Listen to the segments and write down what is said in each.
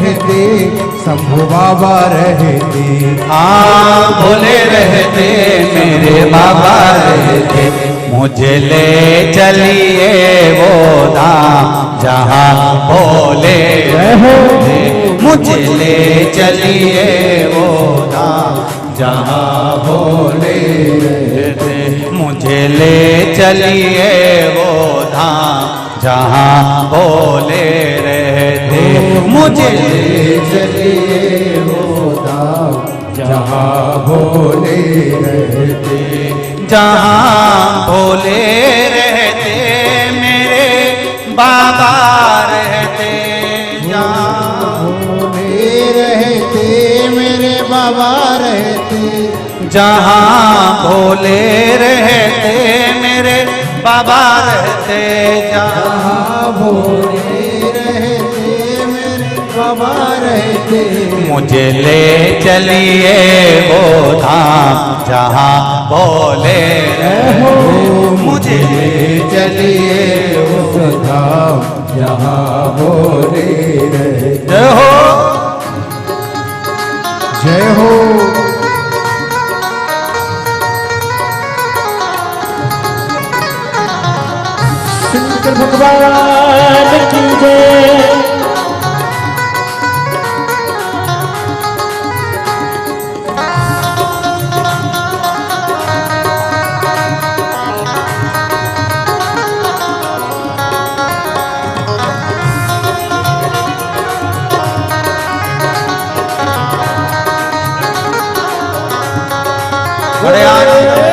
रहते शंभू बाबा रहते। हाँ भोले रहते मेरे बाबा रहते, मुझे ले चलिए वो धाम जहाँ भोले रहते, मुझे ले चलिए वो धाम जहाँ भोले रहते, मुझे ले चलिए वो धाम जहाँ भोले रहते, मुझे ले चलिए वो धाम जहाँ भोले रहते। जहाँ भोले रहते मेरे बाबा रहते, जहाँ भोले रहते मेरे बाबा रहते। जहाँ भोले रहते मेरे बाबा रहते, जहाँ भोले रहते मेरे बाबा रहते। मुझे ले चलिए वो धाम जहाँ भोले रहते, मुझे ले चलिए उस धाम जहाँ भोले रहते। जय हो जय हो। शंकर भगवान की जय। बड़े आनंद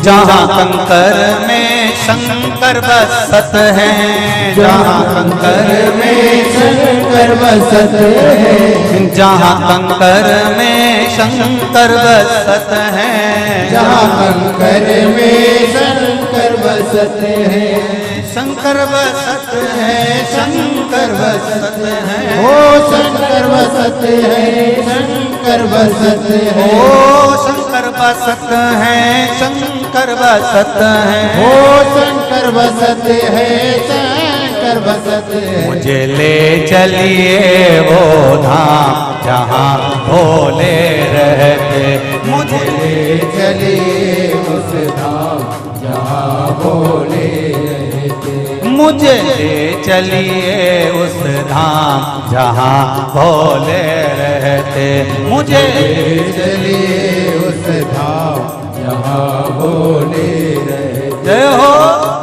जहाँ कंकर में शंकर बसत हैं, जहाँ कंकर में शंकर बसत है। जहाँ कंकर में शंकर बसत हैं, जहाँ कंकर में शंकर बसत है। शंकर बसत है, शंकर बसत है, ओ शंकर बसत है, शंकर बसत है। ओ शंकर बसत है, शंकर बसत है, ओ शंकर बसत है, शंकर बसत है। मुझे ले चलिए वो धाम जहाँ भोले रहते, मुझे ले चलिए उस धाम जहाँ भोले रहते। मुझे ले चलिए उस धाम जहाँ भोले रहते, मुझे ले चलिए उस धाम जहाँ भोले रहते। जय हो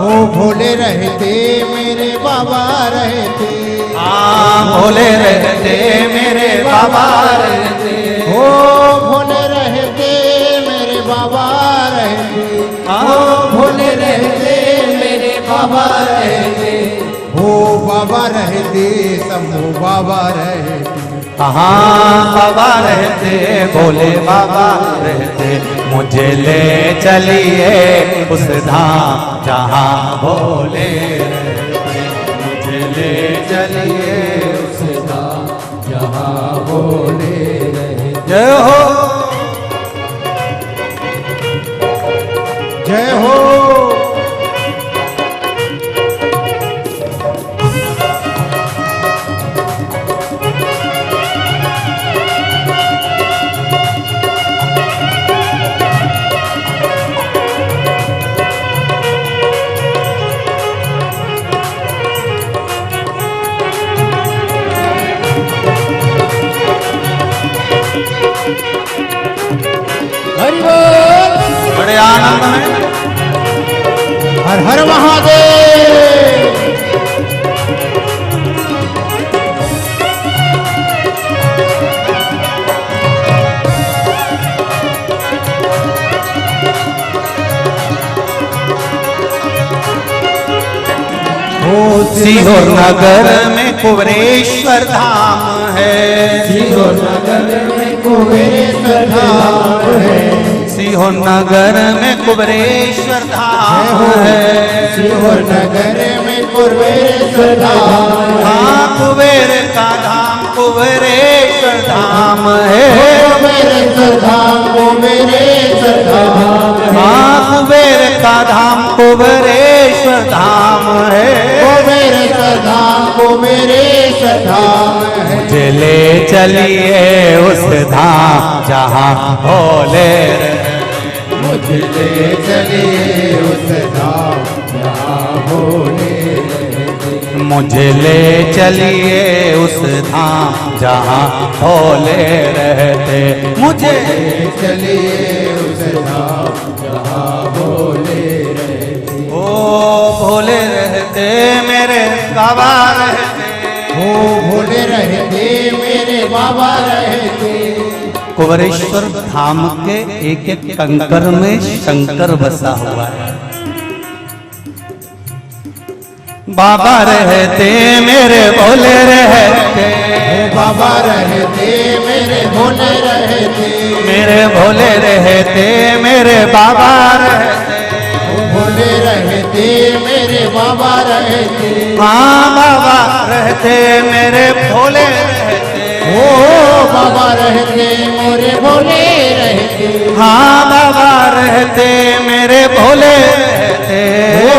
ओ भोले रहते मेरे बाबा रहते। हाँ भोले रहते मेरे बाबा रहते, ओ भोले रहते मेरे बाबा रहते। हाँ भोले रहते मेरे बाबा रहते। ओ बाबा रहते शंभू बाबा रहते। हाँ बाबा रहते भोले बाबा रहते, मुझे ले चलिए उस धाम जहाँ भोले रहते, मुझे ले चलिए उस धाम जहाँ भोले रहते। जय हो जय हो। हरि बोल। बड़े आनंद में हर हर महादेव। सीहोर नगर में कुबरेश्वर धाम है। सीहोर नगर में कुबेरेश्वर धाम है। सीहोर नगर में कुबरेश्वर धाम है। सीहोर नगर में कुबेरेश्वर धाम है। हाँ कुबेर का धाम कुबरेश्वर धाम है। कुबेरेश्वर धाम कुबेरेश्वर धाम है। हाँ कुबेर का धाम कुबरेश्वर धाम है। कुबेरेश्वर धाम कुबेरेश्वर धाम है। मुझे ले चलिए उस धाम जहाँ भोले मुझे ले चलिए उस धाम जहाँ भोले मुझे ले चलिए उस धाम जहाँ भोले रहते। मुझे ले चलिए उस धाम जहाँ भोले रहते। ओ भोले रहते मेरे बाबा रहते। ओ भोले रहते मेरे बाबा रहते। कुबरेश्वर धाम के एक एक कंकर में शंकर बसा हुआ है। बाबा रहते मेरे भोले रहते। बाबा रहते मेरे भोले रहते। मेरे भोले रहते मेरे बाबा रहते। भोले रहते मेरे बाबा रहते। हाँ बाबा रहते मेरे भोले रहते। ओ बाबा रहते मेरे भोले रहते। हाँ बाबा रहते मेरे भोले रहते। ओ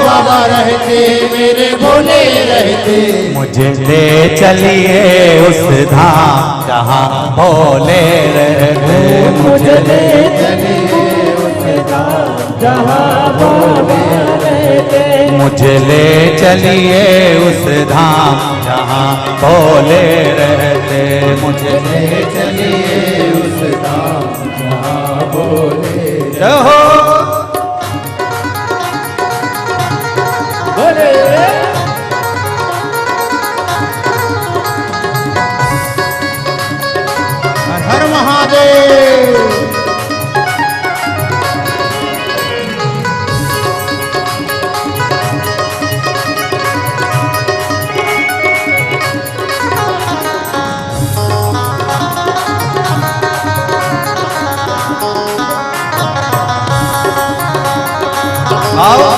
बाबा रहते मेरे भोले रहते। मुझे ले चलिए उस धाम जहाँ भोले रहते। मुझे ले चलिए उस धाम जहाँ भोले रहते। मुझे ले चलिए उस धाम जहाँ भोले रहते। मुझे ले चलिए उस धाम जहाँ भोले रहो भोले। हर हर महादेव। आओ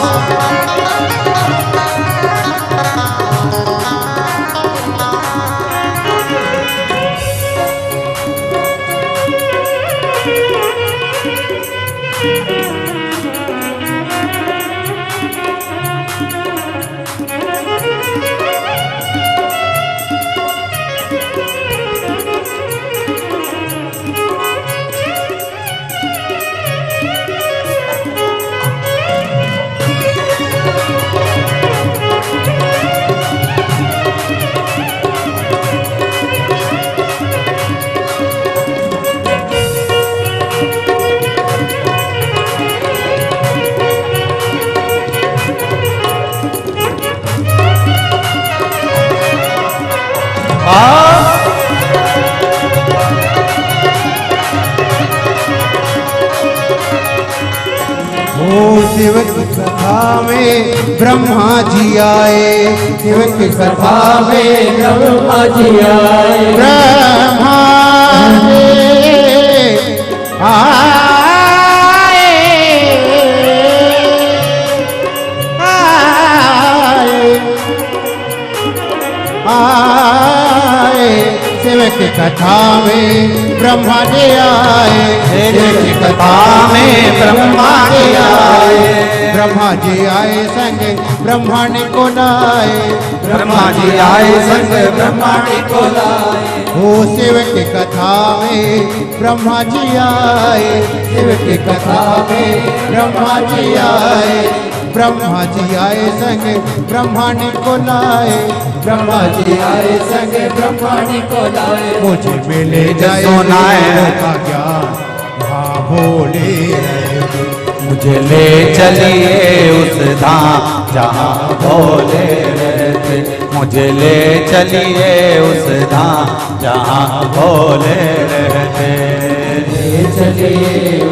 शिव की कथा में ब्रह्मा जी आए। शिव की कथा में ब्रह्मा जी आए। ब्रह्मा आए। शिव की कथा में ब्रह्मा जी आए। शिव की कथा में ब्रह्मा जी आए। ब्रह्मा जी आए संग ब्रह्मांड को लाए। ब्रह्मा जी आए संग ब्रह्मांड को लाए। ओ शिव की कथा में ब्रह्मा जी आए। शिव की कथा में ब्रह्मा जी आए। ब्रह्मा जी आए संग ब्रह्मांड को लाए। ब्रह्मा जी आए संग ब्रह्मांड को लाए। मुझे मिले जाए सुनाए का ज्ञान वहाँ भोले रहते। मुझे ले चलिए उस धाम जहाँ भोले रहते। मुझे ले चलिए उस धाम जहाँ भोले रहते। चलिए